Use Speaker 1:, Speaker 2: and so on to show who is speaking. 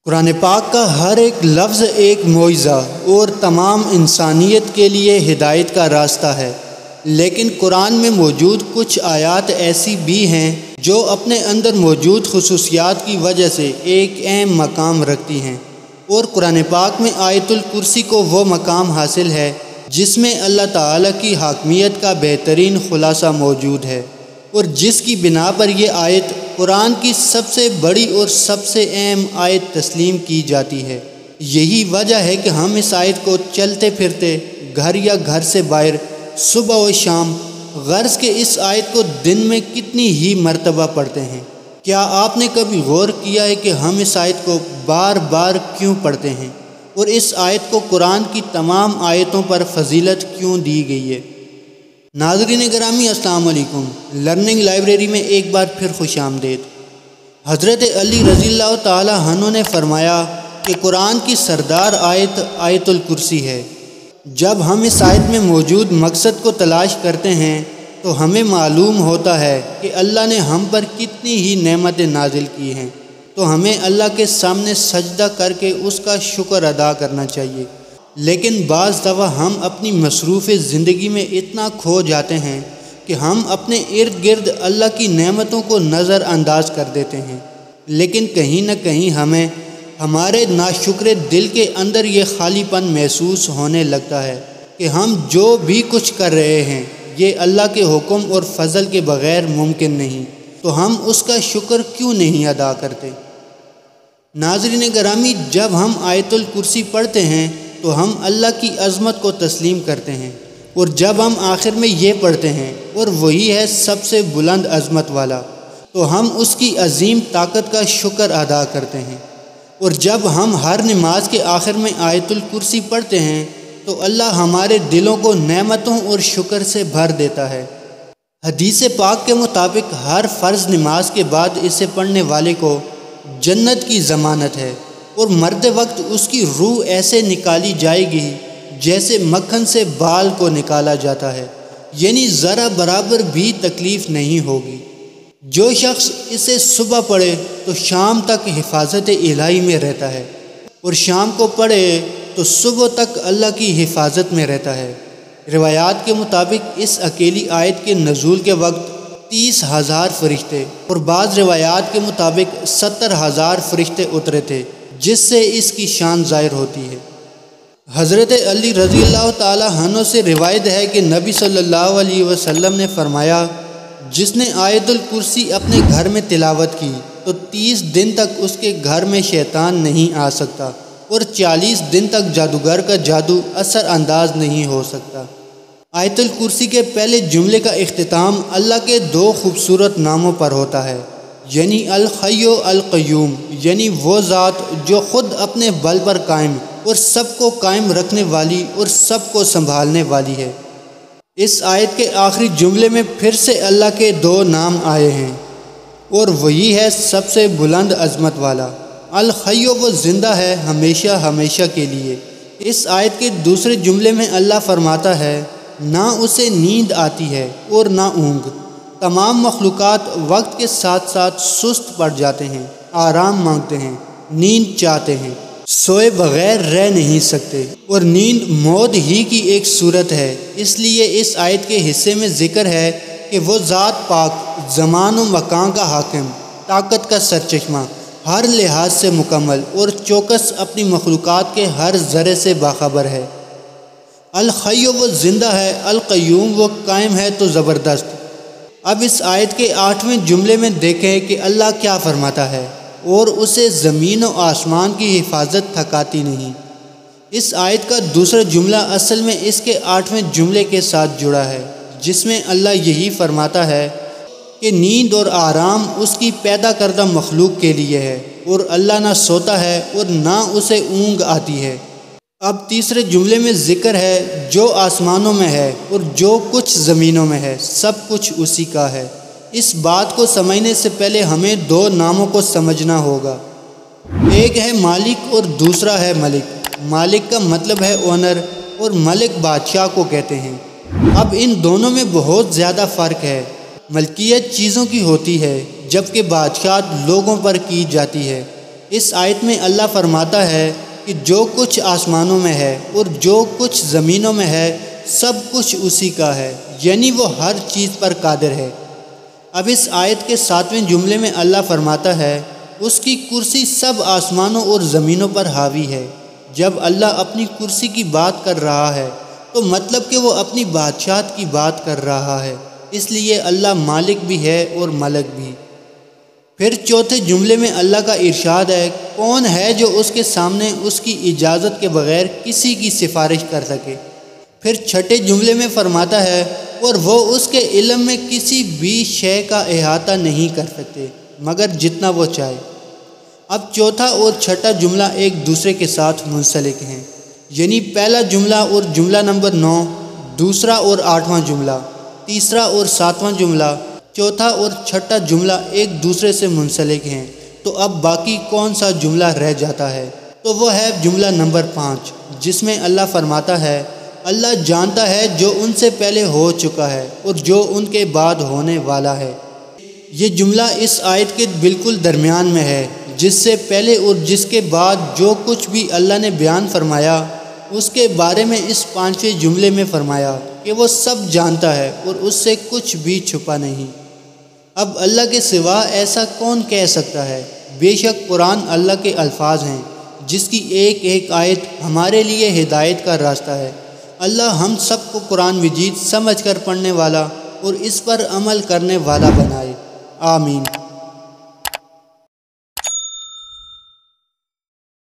Speaker 1: قرآن پاک کا ہر ایک لفظ ایک معجزہ اور تمام انسانیت کے لیے ہدایت کا راستہ ہے، لیکن قرآن میں موجود کچھ آیات ایسی بھی ہیں جو اپنے اندر موجود خصوصیات کی وجہ سے ایک اہم مقام رکھتی ہیں، اور قرآن پاک میں آیت الکرسی کو وہ مقام حاصل ہے جس میں اللہ تعالیٰ کی حاکمیت کا بہترین خلاصہ موجود ہے، اور جس کی بنا پر یہ آیت قرآن کی سب سے بڑی اور سب سے اہم آیت تسلیم کی جاتی ہے۔ یہی وجہ ہے کہ ہم اس آیت کو چلتے پھرتے گھر یا گھر سے باہر صبح و شام غرض کہ اس آیت کو دن میں کتنی ہی مرتبہ پڑھتے ہیں۔ کیا آپ نے کبھی غور کیا ہے کہ ہم اس آیت کو بار بار کیوں پڑھتے ہیں، اور اس آیت کو قرآن کی تمام آیتوں پر فضیلت کیوں دی گئی ہے؟ ناظرین گرامی، السلام علیکم۔ لرننگ لائبریری میں ایک بار پھر خوش آمدید۔ حضرت علی رضی اللہ تعالی عنہ نے فرمایا کہ قرآن کی سردار آیت آیت الکرسی ہے۔ جب ہم اس آیت میں موجود مقصد کو تلاش کرتے ہیں تو ہمیں معلوم ہوتا ہے کہ اللہ نے ہم پر کتنی ہی نعمتیں نازل کی ہیں، تو ہمیں اللہ کے سامنے سجدہ کر کے اس کا شکر ادا کرنا چاہیے۔ لیکن بعض دفعہ ہم اپنی مصروف زندگی میں اتنا کھو جاتے ہیں کہ ہم اپنے ارد گرد اللہ کی نعمتوں کو نظر انداز کر دیتے ہیں، لیکن کہیں نہ کہیں ہمیں ہمارے ناشکر دل کے اندر یہ خالی پن محسوس ہونے لگتا ہے کہ ہم جو بھی کچھ کر رہے ہیں یہ اللہ کے حکم اور فضل کے بغیر ممکن نہیں، تو ہم اس کا شکر کیوں نہیں ادا کرتے؟ ناظرین گرامی، جب ہم آیت الکرسی پڑھتے ہیں تو ہم اللہ کی عظمت کو تسلیم کرتے ہیں، اور جب ہم آخر میں یہ پڑھتے ہیں اور وہی ہے سب سے بلند عظمت والا، تو ہم اس کی عظیم طاقت کا شکر ادا کرتے ہیں۔ اور جب ہم ہر نماز کے آخر میں آیت الکرسی پڑھتے ہیں تو اللہ ہمارے دلوں کو نعمتوں اور شکر سے بھر دیتا ہے۔ حدیث پاک کے مطابق ہر فرض نماز کے بعد اسے پڑھنے والے کو جنت کی ضمانت ہے، اور مرتے وقت اس کی روح ایسے نکالی جائے گی جیسے مکھن سے بال کو نکالا جاتا ہے، یعنی ذرا برابر بھی تکلیف نہیں ہوگی۔ جو شخص اسے صبح پڑھے تو شام تک حفاظت الہی میں رہتا ہے، اور شام کو پڑھے تو صبح تک اللہ کی حفاظت میں رہتا ہے۔ روایات کے مطابق اس اکیلی آیت کے نزول کے وقت 30,000 فرشتے اور بعض روایات کے مطابق 70,000 فرشتے اترے تھے، جس سے اس کی شان ظاہر ہوتی ہے۔ حضرت علی رضی اللہ تعالی عنہ سے روایت ہے کہ نبی صلی اللہ علیہ وسلم نے فرمایا، جس نے آیت الکرسی اپنے گھر میں تلاوت کی تو 30 دن تک اس کے گھر میں شیطان نہیں آ سکتا، اور 40 دن تک جادوگر کا جادو اثر انداز نہیں ہو سکتا۔ آیت الکرسی کے پہلے جملے کا اختتام اللہ کے 2 خوبصورت ناموں پر ہوتا ہے، یعنی الحی القیوم، یعنی وہ ذات جو خود اپنے بل پر قائم اور سب کو قائم رکھنے والی اور سب کو سنبھالنے والی ہے۔ اس آیت کے آخری جملے میں پھر سے اللہ کے 2 نام آئے ہیں، اور وہی ہے سب سے بلند عظمت والا۔ الحی وہ زندہ ہے ہمیشہ ہمیشہ کے لیے۔ اس آیت کے دوسرے جملے میں اللہ فرماتا ہے، نہ اسے نیند آتی ہے اور نہ اونگ، تمام مخلوقات وقت کے ساتھ ساتھ سست پڑ جاتے ہیں، آرام مانگتے ہیں، نیند چاہتے ہیں، سوئے بغیر رہ نہیں سکتے، اور نیند موت ہی کی ایک صورت ہے۔ اس لیے اس آیت کے حصے میں ذکر ہے کہ وہ ذات پاک، زمان و مکان کا حاکم، طاقت کا سرچشمہ، ہر لحاظ سے مکمل اور چوکس اپنی مخلوقات کے ہر ذرے سے باخبر ہے۔ الحی وہ زندہ ہے، القیوم وہ قائم ہے تو زبردست۔ اب اس آیت کے 8ویں جملے میں دیکھیں کہ اللہ کیا فرماتا ہے، اور اسے زمین و آسمان کی حفاظت تھکاتی نہیں۔ اس آیت کا دوسرا جملہ اصل میں اس کے 8ویں جملے کے ساتھ جڑا ہے، جس میں اللہ یہی فرماتا ہے کہ نیند اور آرام اس کی پیدا کردہ مخلوق کے لیے ہے، اور اللہ نہ سوتا ہے اور نہ اسے اونگ آتی ہے۔ اب تیسرے جملے میں ذکر ہے، جو آسمانوں میں ہے اور جو کچھ زمینوں میں ہے سب کچھ اسی کا ہے۔ اس بات کو سمجھنے سے پہلے ہمیں 2 ناموں کو سمجھنا ہوگا، ایک ہے مالک اور دوسرا ہے ملک۔ مالک کا مطلب ہے اونر، اور ملک بادشاہ کو کہتے ہیں۔ اب ان دونوں میں بہت زیادہ فرق ہے۔ ملکیت چیزوں کی ہوتی ہے، جبکہ بادشاہت لوگوں پر کی جاتی ہے۔ اس آیت میں اللہ فرماتا ہے کہ جو کچھ آسمانوں میں ہے اور جو کچھ زمینوں میں ہے سب کچھ اسی کا ہے، یعنی وہ ہر چیز پر قادر ہے۔ اب اس آیت کے 7ویں جملے میں اللہ فرماتا ہے اس کی کرسی سب آسمانوں اور زمینوں پر حاوی ہے۔ جب اللہ اپنی کرسی کی بات کر رہا ہے تو مطلب کہ وہ اپنی بادشاہت کی بات کر رہا ہے، اس لیے اللہ مالک بھی ہے اور ملک بھی۔ پھر چوتھے جملے میں اللہ کا ارشاد ہے، کون ہے جو اس کے سامنے اس کی اجازت کے بغیر کسی کی سفارش کر سکے۔ پھر چھٹے جملے میں فرماتا ہے اور وہ اس کے علم میں کسی بھی شے کا احاطہ نہیں کر سکتے مگر جتنا وہ چاہے۔ اب چوتھا اور چھٹا جملہ ایک دوسرے کے ساتھ منسلک ہیں، یعنی پہلا جملہ اور جملہ نمبر 9، دوسرا اور 8واں جملہ، تیسرا اور 7واں جملہ، چوتھا اور چھٹا جملہ ایک دوسرے سے منسلک ہیں۔ تو اب باقی کون سا جملہ رہ جاتا ہے؟ تو وہ ہے جملہ نمبر 5، جس میں اللہ فرماتا ہے اللہ جانتا ہے جو ان سے پہلے ہو چکا ہے اور جو ان کے بعد ہونے والا ہے۔ یہ جملہ اس آیت کے بالکل درمیان میں ہے، جس سے پہلے اور جس کے بعد جو کچھ بھی اللہ نے بیان فرمایا اس کے بارے میں اس 5ویں جملے میں فرمایا کہ وہ سب جانتا ہے اور اس سے کچھ بھی چھپا نہیں۔ اب اللہ کے سوا ایسا کون کہہ سکتا ہے؟ بے شک قرآن اللہ کے الفاظ ہیں جس کی ایک ایک آیت ہمارے لیے ہدایت کا راستہ ہے۔ اللہ ہم سب کو قرآن مجید سمجھ کر پڑھنے والا اور اس پر عمل کرنے والا بنائے، آمین۔